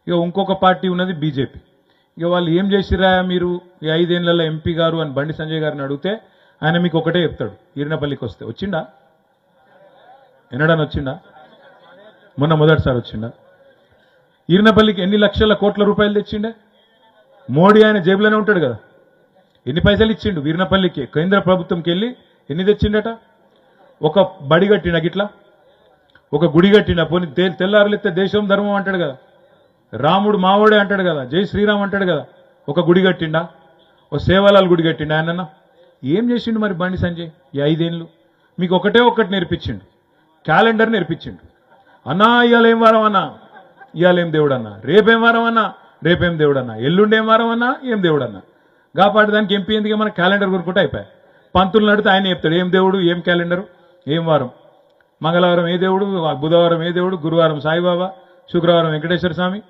ఇక ఇంకొక పార్టీ ఉన్నది బీజేపీ. ఇక వాళ్ళు ఏం చేసిరా మీరు ఈ 5 ఏళ్లలో ఎంపీ గారు అని బండి సంజయ్ గారిని అడిగితే ఆయన మీకు ఒకటే చెప్తాడు, ఈరినపల్లికి వస్తే వచ్చిండా, ఎన్నడని వచ్చిండా, మొన్న మొదటిసారి వచ్చిండా. ఈరినపల్లికి ఎన్ని లక్షల కోట్ల రూపాయలు తెచ్చిండే? మోడీ ఆయన జేబులోనే ఉంటాడు కదా. ఎన్ని పైసలు ఇచ్చిండు వీరినపల్లికి? కేంద్ర ప్రభుత్వంకి వెళ్ళి ఎన్ని తెచ్చిండట? ఒక బడి కట్టిండ, గిట్లా ఒక గుడి కట్టిండ, పోనీ తెల్లారులెత్తే దేశం ధర్మం అంటాడు కదా, రాముడు మావోడే అంటాడు కదా, జై శ్రీరామ్ అంటాడు కదా. ఒక గుడి కట్టిండా? ఓ సేవలాల్ గుడి కట్టిండా ఆయన? ఏం చేసిండు మరి బండి సంజయ్ ఈ 5 ఏళ్ళు? మీకు ఒకటే ఒక్కటి నేర్పించిండు, క్యాలెండర్ నేర్పించిండు. అన్నా ఇవాళ ఏం వారం అన్నా, ఇవాళ ఏం దేవుడు అన్నా, రేపేం వారం అన్నా, రేపేం దేవుడు అన్నా, ఎల్లుండేం వారం అన్నా, ఏం దేవుడు అన్నా. కాబట్టి దానికి ఎంపీ ఎందుకు మన క్యాలెండర్ కొనుక్కుంటే అయిపోయాయి. పంతులు నడితే ఆయన చెప్తాడు ఏం దేవుడు, ఏం క్యాలెండరు, ఏం వారం. మంగళవారం ఏ దేవుడు, బుధవారం ఏ దేవుడు, గురువారం సాయిబాబా, శుక్రవారం వెంకటేశ్వర స్వామి,